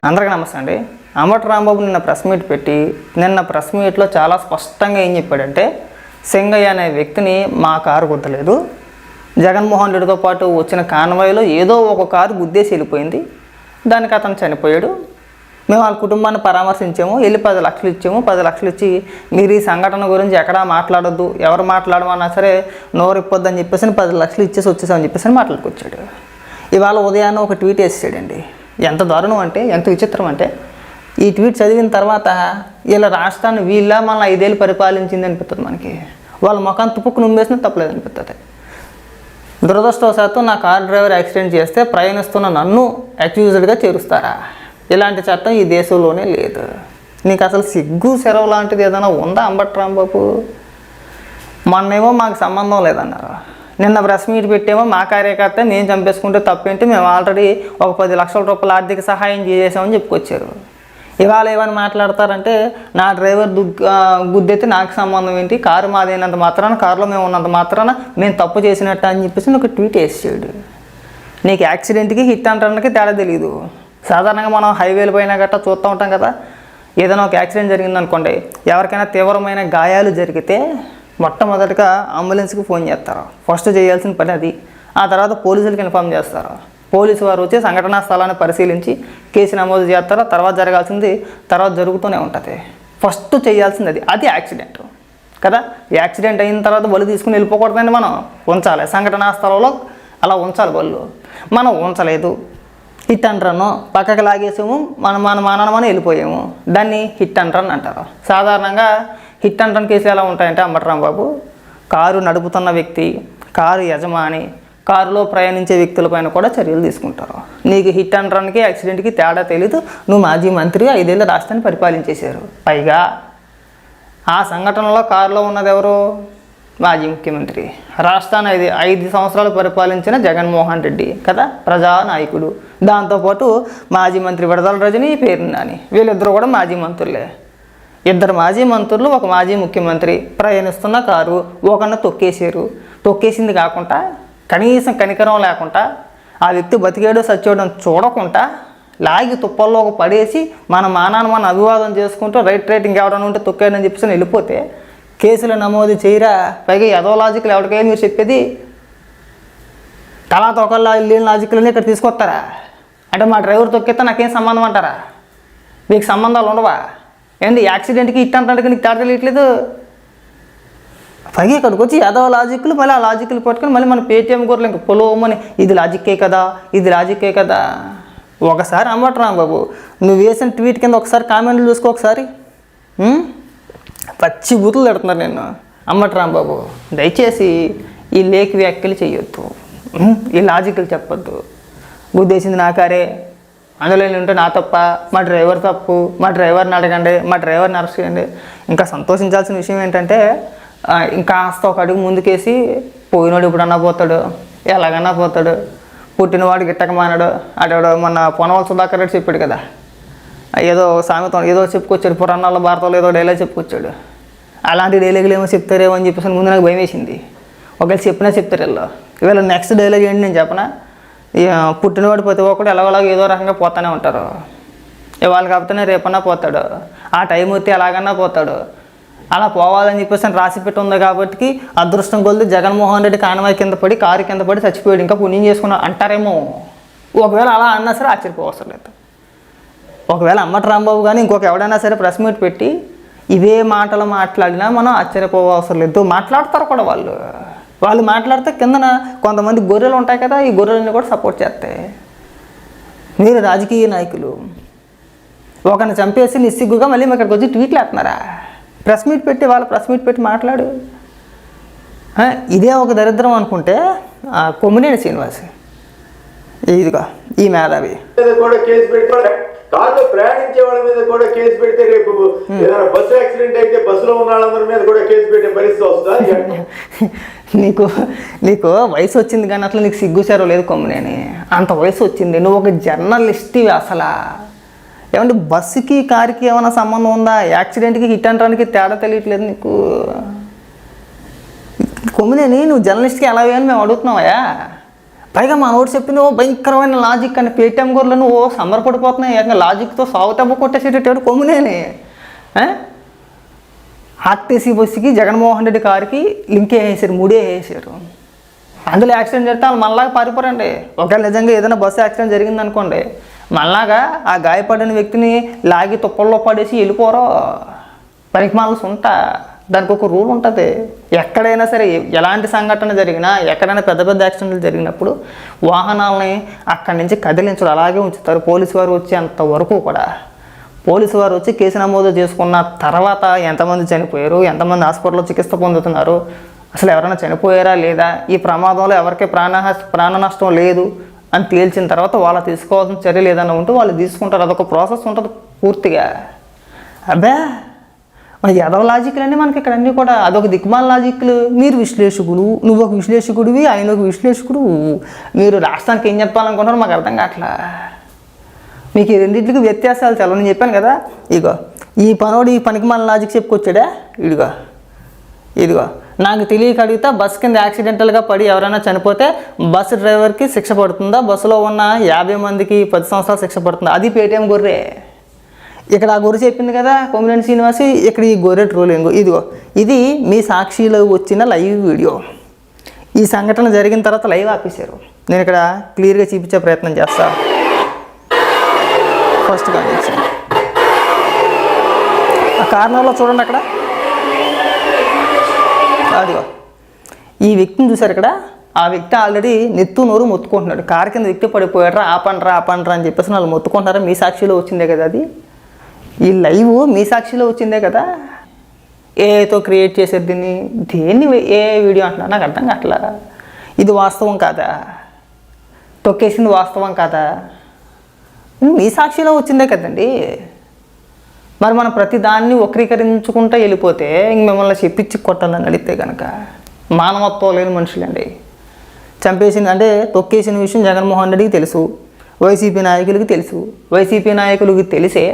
అందరికీ నమస్తే అండి. అంబటి రాంబాబు నిన్న ప్రెస్ మీట్ పెట్టి ప్రెస్ మీట్లో చాలా స్పష్టంగా ఏం చెప్పాడంటే, సింగయ్య అనే వ్యక్తిని మా కారు గుద్దలేదు, జగన్మోహన్ రెడ్డితో పాటు వచ్చిన కాన్వాయ్లో ఏదో ఒక కారు గుద్దేసి వెళ్ళిపోయింది, దానికి అతను చనిపోయాడు, మేము వాళ్ళ కుటుంబాన్ని పరామర్శించాము, వెళ్ళి 10 లక్షలు ఇచ్చాము, 10 లక్షలు ఇచ్చి మీరు ఈ సంఘటన గురించి ఎక్కడా మాట్లాడొద్దు, ఎవరు మాట్లాడమన్నా సరే నోరు ఇప్పొద్దని చెప్పేసి 10 లక్షలు ఇచ్చేసి వచ్చేసామని చెప్పేసి మాట్లాడుకొచ్చాడు. ఇవాళ ఉదయాన్నే ఒక ట్వీట్ వేసాడండి. ఎంత దారుణం అంటే, ఎంత విచిత్రం అంటే, ఈ ట్వీట్ చదివిన తర్వాత వీళ్ళ రాష్ట్రాన్ని మళ్ళీ 5 ఏళ్ళు పరిపాలించింది అనిపిస్తుంది మనకి. వాళ్ళ ముఖాన్ని తుప్పుకు నుమ్మేసిన తప్పలేదు అనిపిస్తుంది. దురదృష్టవశాత్తు నా కార్ డ్రైవర్ యాక్సిడెంట్ చేస్తే ప్రయాణిస్తున్న నన్ను అక్యూజ్డ్గా చేరుస్తారా? ఇలాంటి చట్టం ఈ దేశంలోనే లేదు. నీకు అసలు సిగ్గు సెరవు లాంటిది ఏదైనా ఉందా అంబటి రాంబాబు? మొన్నేమో మాకు సంబంధం లేదన్నారు, నిన్న ప్రెస్ మీట్ పెట్టేమో మా కార్యకర్త నేను చంపేసుకుంటే తప్పేంటి, మేము ఆల్రెడీ ఒక 10 లక్షల రూపాయల ఆర్థిక సహాయం చేసామని చెప్పుకొచ్చారు. ఇవాళ ఏమని మాట్లాడతారంటే, నా డ్రైవర్ గుద్దెత్తి నాకు సంబంధం ఏంటి, కారు మాదైనంత మాత్రాన, కారులో మేము ఉన్నంత మాత్రాన మేము తప్పు చేసినట్టు అని చెప్పేసి ఒక ట్వీట్ వేసాడు. నీకు యాక్సిడెంట్కి హిట్ అంటానికి తేడా తెలియదు. సాధారణంగా మనం హైవేల పైన గట్టా చూస్తూ ఉంటాం కదా, ఏదైనా ఒక యాక్సిడెంట్ జరిగిందనుకోండి, ఎవరికైనా తీవ్రమైన గాయాలు జరిగితే మొట్టమొదటిగా అంబులెన్స్కి ఫోన్ చేస్తారు. ఫస్ట్ చేయాల్సిన పని అది. ఆ తర్వాత పోలీసులకు ఇన్ఫామ్ చేస్తారు. పోలీసు వారు వచ్చి సంఘటనా స్థలాన్ని పరిశీలించి కేసు నమోదు చేస్తారు. తర్వాత జరగాల్సింది తర్వాత జరుగుతూనే ఉంటుంది. ఫస్ట్ చేయాల్సింది అది యాక్సిడెంట్ కదా. యాక్సిడెంట్ అయిన తర్వాత బళ్ళు తీసుకుని వెళ్ళిపోకూడదండి, మనం ఉంచాలి సంఘటనా స్థలంలో, అలా ఉంచాలి బళ్ళు. మనం ఉంచలేదు, హిట్ అండ్ రన్ పక్కకి లాగేసాము, మనం వెళ్ళిపోయాము, దాన్ని హిట్ అండ్ రన్ అంటారు. సాధారణంగా హిట్ అండ్ రన్ కేసులు ఎలా ఉంటాయంటే అంబటి రాంబాబు, కారు నడుపుతున్న వ్యక్తి, కారు యజమాని, కారులో ప్రయాణించే వ్యక్తులపైన కూడా చర్యలు తీసుకుంటారు. నీకు హిట్ అండ్ రన్కి యాక్సిడెంట్కి తేడా తెలీదు. నువ్వు మాజీ మంత్రిగా 5 ఏళ్ళు రాష్ట్రాన్ని పరిపాలించేశారు. పైగా ఆ సంఘటనలో కారులో ఉన్నది ఎవరు? మాజీ ముఖ్యమంత్రి, రాష్ట్రాన్ని 5 సంవత్సరాలు పరిపాలించిన జగన్మోహన్ రెడ్డి కదా, ప్రజానాయకుడు. దాంతోపాటు మాజీ మంత్రి విడదల రజని, పేరు నాని, వీళ్ళిద్దరూ కూడా మాజీ మంత్రులే. 2 మాజీ మంత్రులు, ఒక మాజీ ముఖ్యమంత్రి ప్రయాణిస్తున్న కారు ఒకరిని తొక్కేశారు. తొక్కేసింది కాకుండా, కనీసం కనికరం లేకుండా, ఆ వ్యక్తి బతికేడో సచ్చేయడం చూడకుండా లాగి తుప్పల్లోకి పడేసి మన మానాన్ని మనం అభివాదం చేసుకుంటూ రైట్ ఇంకెవడన్నా ఉంటే తొక్కాడని చెప్పేసి వెళ్ళిపోతే కేసులు నమోదు చేయరా? పైగా ఏదో లాజిక్లు ఎవరికైనా మీరు చెప్పేది, తలా తొక్కల్లా లేని లాజిక్లని ఇక్కడ తీసుకొస్తారా? అంటే మా డ్రైవర్ తొక్కితే నాకేం సంబంధం అంటారా? మీకు సంబంధాలు ఉండవా ఏంటి? యాక్సిడెంట్కి హిట్ అంటానికి నీకు తేడా తెలియట్లేదు. పైగా ఇక్కడికి వచ్చి ఏదో లాజిక్లు, మళ్ళీ ఆ లాజిక్లు పట్టుకొని మళ్ళీ మన పేటీఎం కూరలు ఇంక పొలవమని, ఇది లాజిక్కే కదా, ఇది లాజిక్కే కదా. ఒకసారి అంబటి రాంబాబు నువ్వు వేసిన ట్వీట్ కింద ఒకసారి కామెంట్లు చూసుకో, ఒకసారి పచ్చి బూతులు తిడుతున్నారు నేను. అంబటి రాంబాబు దయచేసి ఈ లేఖి వ్యాఖ్యలు చేయొద్దు, ఈ లాజిక్లు చెప్పొద్దు. గుద్దేసింది నా కారే, అందులో ఉంటే నా తప్ప, మా డ్రైవర్ తప్పు, మా డ్రైవర్ని అడగండి, మా డ్రైవర్ని అరెస్ట్ చేయండి. ఇంకా సంతోషించాల్సిన విషయం ఏంటంటే, ఇంకా కాస్త ఒక అడుగు ముందుకేసి పోయినోడు ఇప్పుడన్నా పోతాడు, ఎలాగన్నా పోతాడు, పుట్టినవాడు గిట్టక మానాడు. అటు మొన్న పొనవల్ సుధాకర్ రెడ్డి చెప్పాడు కదా, ఏదో సామెత ఏదో చెప్పుకొచ్చాడు, పురాణాల భారతంలో ఏదో డైలాగ్ చెప్పుకొచ్చాడు. అలాంటి డైలాగులు ఏమో చెప్తారేమో అని చెప్పేసి ముందు నాకు భయం వేసింది. ఒకవేళ చెప్పినా చెప్తారు వీళ్ళు. ఇవాళ నెక్స్ట్ డైలాగ్ ఏంటి నేను చెప్పనా, పుట్టినవాడు ప్రతి ఒక్కడు ఎలాగోలాగ ఏదో రకంగా పోతూనే ఉంటారు. ఇవాళ కాకపోతేనే రేపన్నా పోతాడు, ఆ టైం వస్తే ఎలాగన్నా పోతాడు. అలా పోవాలని చెప్పేసి రాసి పెట్టి ఉంది కాబట్టి అదృష్టం కొలిది జగన్మోహన్ రెడ్డి కాన్వాయ్ కింద పడి, కారు కింద పడి చచ్చిపోయాడు, ఇంకా పుణ్యం చేసుకున్నా అంటారేమో. ఒకవేళ అలా అన్నా సరే ఆశ్చర్యపోవసరం లేదు. ఒకవేళ అంబటి రాంబాబు కానీ ఇంకొక ఎవడైనా సరే ప్రెస్ మీట్ పెట్టి ఇవే మాటలు మాట్లాడినా మనం ఆశ్చర్యపోవసరం లేదు. మాట్లాడతారు కూడా వాళ్ళు మాట్లాడితే కిందన కొంతమంది గొర్రెలు ఉంటాయి కదా, ఈ గొర్రెలని కూడా సపోర్ట్ చేస్తాయి. మీరు రాజకీయ నాయకులు ఒకరిని చంపేసి నిస్సిగ్గుగా మళ్ళీ ఇక్కడికి వచ్చి ట్వీట్లు వేస్తున్నారా? ప్రెస్ మీట్ పెట్టి మాట్లాడు. ఇదే ఒక దరిద్రం అనుకుంటే కొమ్మినేని శ్రీనివాస్, ఇదిగో ఈ మేధావి కూడా కేసు పెట్టి కార్లో ప్రయాణించే వాళ్ళ మీద కూడా కేసు పెడితే రేపు ఏదైనా బస్సు యాక్సిడెంట్ అయితే బస్సులో ఉన్న వాళ్ళందరి మీద కూడా కేసు పెట్టే పరిస్థితి వస్తుందా? నీకు వయసు వచ్చింది కానీ అట్లా నీకు సిగ్గుచారో లేదు కొమ్మినేని, అంత వయసు వచ్చింది, నువ్వు ఒక జర్నలిస్ట్. అసలు ఏమంటే బస్సుకి కారుకి ఏమైనా సంబంధం ఉందా? యాక్సిడెంట్కి హిట్ అంటానికి తేడా తెలియట్లేదు నీకు. కొమ్మినేని నువ్వు జర్నలిస్ట్కి ఎలా వేయని మేము అడుగుతున్నావా? పైగా మా నోటి చెప్పింది ఓ భయంకరమైన లాజిక్ అని పేటీఎం గొర్రెలను ఓ సంబరపడిపోతున్నాయి, ఏకంగా లాజిక్తో సాగుతబ్బ కొట్టేసేటట్టు కొమ్మినేని. ఆర్టీసీ బస్సుకి జగన్మోహన్ రెడ్డి కారుకి లింక్ వేసేసారు, ముడే వేసేసారు. అందులో యాక్సిడెంట్ జరిగితే వాళ్ళు మళ్ళాగా పారిపోరండి. ఒకవేళ నిజంగా ఏదైనా బస్సు యాక్సిడెంట్ జరిగిందనుకోండి, మళ్ళాగా ఆ గాయపడిన వ్యక్తిని లాగి తుప్పల్లో పడేసి వెళ్ళిపోరో. పనికి మాల సుంట. దానికి ఒక రూల్ ఉంటుంది. ఎక్కడైనా సరే ఎలాంటి సంఘటన జరిగినా, ఎక్కడైనా పెద్ద పెద్ద యాక్సిడెంట్లు జరిగినప్పుడు వాహనాలని అక్కడి నుంచి కదిలించడం అలాగే ఉంచుతారు. పోలీసు వారు వచ్చేంత వరకు కూడా. పోలీసు వారు వచ్చి కేసు నమోదు చేసుకున్న తర్వాత ఎంతమంది చనిపోయారు, ఎంతమంది హాస్పిటల్లో చికిత్స పొందుతున్నారు, అసలు ఎవరైనా చనిపోయారా లేదా, ఈ ప్రమాదంలో ఎవరికి ప్రాణ నష్టం లేదు అని తేల్చిన తర్వాత వాళ్ళు తీసుకోవాల్సిన చర్యలు ఏదైనా ఉంటే వాళ్ళు తీసుకుంటారు. అదొక ప్రాసెస్ ఉంటుంది పూర్తిగా. అబ్బా మన యాదవ లాజిక్లన్నీ మనకి ఇక్కడ అన్నీ కూడా అదొక దిక్మాల లాజిక్లు. మీరు విశ్లేషకులు, నువ్వు ఒక విశ్లేషకుడివి, ఆయన ఒక విశ్లేషకుడు. మీరు రాష్ట్రానికి ఏం చెప్పాలనుకుంటారో మాకు అర్థం కావట్లా. మీకు ఈ రెండింటికి వ్యత్యాసాలు చాలా నేను చెప్పాను కదా. ఇగో ఈ పనోడు ఈ పనికిమాల లాజిక్ చెప్పుకొచ్చాడా, ఇదిగో నాకు తెలియక అడిగితే బస్సు కింద యాక్సిడెంటల్గా పడి ఎవరైనా చనిపోతే బస్సు డ్రైవర్కి శిక్ష పడుతుందా, బస్సులో ఉన్న 50 మందికి 10 సంవత్సరాలు శిక్ష పడుతుందా? అది పేటీఎం గొర్రె. ఇక్కడ ఆ గొర్రె చెప్పింది కదా కొమ్మినేని శ్రీనివాసి, ఇక్కడ ఈ గొర్రె ట్రోలింగ్. ఇది మీ సాక్షిలో వచ్చిన లైవ్ వీడియో. ఈ సంఘటన జరిగిన తర్వాత లైవ్ ఆపేశారు. నేను ఇక్కడ క్లియర్గా చూపించే ప్రయత్నం చేస్తా. ఫస్ట్ కండిషన్ ఆ కార్నర్లో చూడండి, అక్కడ అదిగో ఈ వ్యక్తిని చూసారు ఇక్కడ. ఆ వ్యక్తి ఆల్రెడీ నెత్తు నోరు మొత్తుకుంటున్నాడు. కారు కింద వ్యక్తి పడిపోయాడు, ఆపండ్రా అని చెప్పేసి వాళ్ళు మొత్తుకుంటారా. మీ సాక్షిలో వచ్చిందే కదా అది. ఈ లైవ్ మీ సాక్షిలో వచ్చిందే కదా. ఏతో క్రియేట్ చేసేది దేన్ని ఏ వీడియో అంటున్నా నాకు అర్థం కావట్లా. ఇది వాస్తవం కాదా? తొక్కేసింది వాస్తవం కాదా? మీ సాక్షిలో వచ్చిందే కదండి. మరి మనం ప్రతి దాన్ని వక్రీకరించుకుంటూ వెళ్ళిపోతే ఇంక మిమ్మల్ని చెప్పించి కొట్టాలని అడిగితే కనుక మానవత్వం లేని మనుషులండి. చంపేసింది అంటే తొక్కేసిన విషయం జగన్మోహన్ రెడ్డికి తెలుసు, వైసీపీ నాయకులకి తెలుసు. వైసీపీ నాయకులకి తెలిసే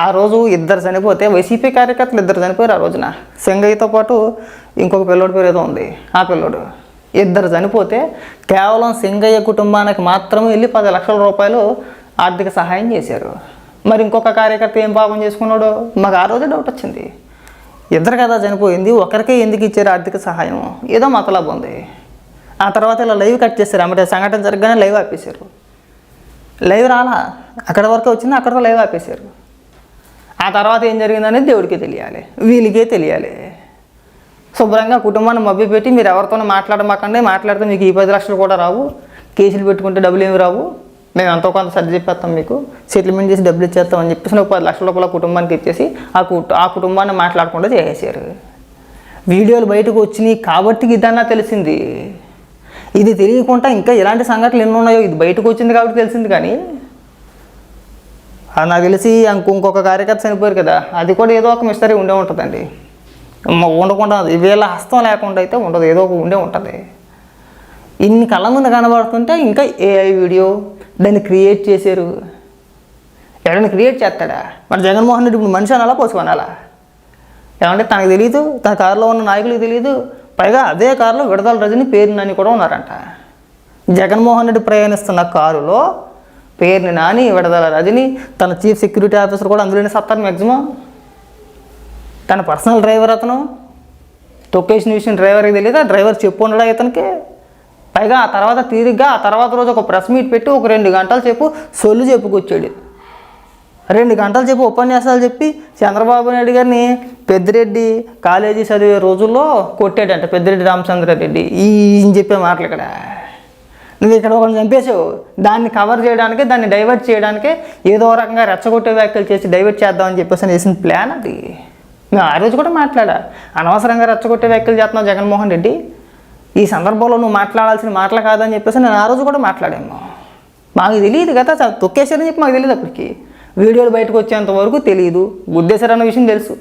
ఆ రోజు 2 చనిపోతే వైసీపీ కార్యకర్తలు 2 చనిపోయారు ఆ రోజున. సింగయ్యతో పాటు ఇంకొక పిల్లోడి పేరు ఏదో ఉంది, ఆ పిల్లోడు 2 చనిపోతే కేవలం సింగయ్య కుటుంబానికి మాత్రమే వెళ్ళి 10 లక్షల రూపాయలు ఆర్థిక సహాయం చేశారు. మరి ఇంకొక కార్యకర్త ఏం పాపం చేసుకున్నాడు? మాకు ఆ రోజే డౌట్ వచ్చింది. 2 కదా చనిపోయింది, ఒకరికే ఎందుకు ఇచ్చారు ఆర్థిక సహాయం? ఏదో మతలబు ఉంది. ఆ తర్వాత ఇలా లైవ్ కట్ చేశారు. అంటే సంఘటన జరగగానే లైవ్ ఆపేశారు. లైవ్ రాలా, అక్కడ వరకు వచ్చింది, అక్కడ లైవ్ ఆపేశారు. ఆ తర్వాత ఏం జరిగిందనేది దేవుడికి తెలియాలి, వీళ్ళకే తెలియాలి. శుభ్రంగా కుటుంబాన్ని మభ్యపెట్టి మీరు ఎవరితోనూ మాట్లాడమాకండి, మాట్లాడితే మీకు ఈ 10 లక్షలు కూడా రావు, కేసులు పెట్టుకుంటే డబ్బులు ఏమి రావు, మేము ఎంతో కొంత సర్ది చెప్పేస్తాం, మీకు సెటిల్మెంట్ చేసి డబ్బులు ఇచ్చేస్తామని చెప్పేసి 10 లక్షల రూపాయల కుటుంబానికి ఇచ్చేసి ఆ కుటుంబాన్ని మాట్లాడకుండా చేసేసారు. వీడియోలు బయటకు వచ్చినాయి కాబట్టి ఇదన్నా తెలిసింది. ఇది తెలియకుండా ఇంకా ఇలాంటి సంఘటనలు ఎన్ని ఉన్నాయో. ఇది బయటకు వచ్చింది కాబట్టి తెలిసింది. కానీ అది నాకు తెలిసి ఇంకొక కార్యకర్త చనిపోయారు కదా, అది కూడా ఏదో ఒక మిస్టరీ ఉండే ఉంటుందండి. ఉండకుండా వీళ్ళ హస్తం లేకుండా అయితే ఉండదు, ఏదో ఒక ఉండే ఉంటుంది. ఇన్ని కళ్ళ ముందు కనబడుతుంటే ఇంకా ఏఐ వీడియో దాన్ని క్రియేట్ చేశారు. ఎవరైనా క్రియేట్ చేస్తాడా? మన జగన్మోహన్ రెడ్డి ఇప్పుడు మనిషి అనాలా, పశువు అనాలా? ఏమంటే తనకు తెలియదు, తన కారులో ఉన్న నాయకులకు తెలియదు. పైగా అదే కారులో విడదల రజని పేరు నాని కూడా ఉన్నారంట. జగన్మోహన్ రెడ్డి ప్రయాణిస్తున్న కారులో పేరుని నాని, విడదల రజని, తన చీఫ్ సెక్యూరిటీ ఆఫీసర్ కూడా అందులోనే సత్తారు మ్యాక్సిమం. తన పర్సనల్ డ్రైవర్ అతను. తొక్కేసిన విషయం డ్రైవర్కి తెలియదు, ఆ డ్రైవర్ చెప్పు ఉండడా ఇతనికి. పైగా ఆ తర్వాత రోజు ఒక ప్రెస్ మీట్ పెట్టి ఒక 2 గంటల సేపు సొల్లు చెప్పుకొచ్చాడు. 2 గంటల సేపు ఉపన్యాసాలు చెప్పి చంద్రబాబు నాయుడు గారిని పెద్దిరెడ్డి కాలేజీ చదివే రోజుల్లో కొట్టాడంట. పెద్దిరెడ్డి రామచంద్రారెడ్డి ఈయన చెప్పే మాటలు ఇక్కడ. నువ్వు ఇక్కడ ఒకరిని చంపేసావు, దాన్ని కవర్ చేయడానికి, దాన్ని డైవర్ట్ చేయడానికి ఏదో రకంగా రెచ్చగొట్టే వ్యాఖ్యలు చేసి డైవర్ట్ చేద్దామని చెప్పేసి వేసిన ప్లాన్ అది. మేము ఆ రోజు కూడా మాట్లాడా, అనవసరంగా రెచ్చగొట్టే వ్యాఖ్యలు చేస్తున్నావు జగన్మోహన్ రెడ్డి, ఈ సందర్భంలో నువ్వు మాట్లాడాల్సిన మాటలు కాదని చెప్పేసి నేను ఆ రోజు కూడా మాట్లాడాము. మాకు తెలియదు కదా, తొక్కేశారని చెప్పి మాకు తెలియదు. అప్పటికి వీడియోలు బయటకు వచ్చేంత వరకు తెలియదు. గుద్దేశారన్న విషయం తెలుసు.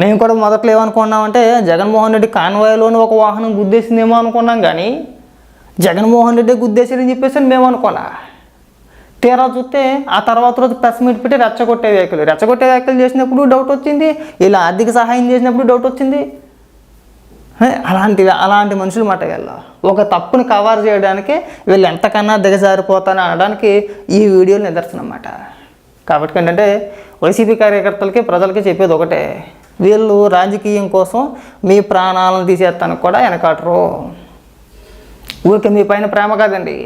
మేము కూడా మొదట్లో ఏమనుకున్నామంటే జగన్మోహన్ రెడ్డి కాన్వాయ్లోని ఒక వాహనం గుద్దేసిందేమో అనుకున్నాం, కానీ జగన్మోహన్ రెడ్డి గుద్దేశారని చెప్పేసి మేము అనుకోలే. తీరా చూస్తే ఆ తర్వాత రోజు ప్రెస్ మీట్ పెట్టి రెచ్చగొట్టే వ్యాఖ్యలు చేసినప్పుడు డౌట్ వచ్చింది, ఇలా ఆర్థిక సహాయం చేసినప్పుడు డౌట్ వచ్చింది. అలాంటి మనుషులు మాట వీళ్ళు ఒక తప్పుని కవర్ చేయడానికి వీళ్ళు ఎంతకన్నా దిగజారిపోతానని అనడానికి ఈ వీడియోలు నిదర్శనం అన్నమాట. కాబట్టి ఏంటంటే వైసీపీ కార్యకర్తలకి ప్రజలకి చెప్పేది ఒకటే, వీళ్ళు రాజకీయం కోసం మీ ప్రాణాలను తీసేస్తానికి కూడా వెనకాటరు. ఊరికే మీ పైన ప్రేమ కాదండి,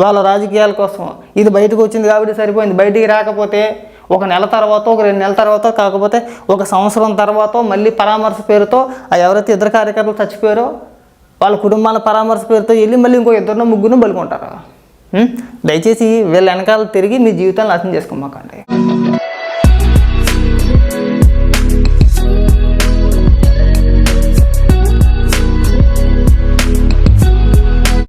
వాళ్ళ రాజకీయాల కోసం. ఇది బయటకు వచ్చింది కాబట్టి సరిపోయింది, బయటికి రాకపోతే ఒక నెల తర్వాత, ఒక 2 నెలల తర్వాత, కాకపోతే ఒక సంవత్సరం తర్వాత మళ్ళీ పరామర్శ పేరుతో ఎవరైతే ఇద్దరు కార్యకర్తలు చచ్చిపోయారో వాళ్ళ కుటుంబాల పరామర్శ పేరుతో వెళ్ళి మళ్ళీ ఇంకో 2 ముగ్గురు బలుకుంటారు. దయచేసి వీళ్ళ వెనకాల తిరిగి మీ జీవితాన్ని నాశనం చేసుకోమాకండి.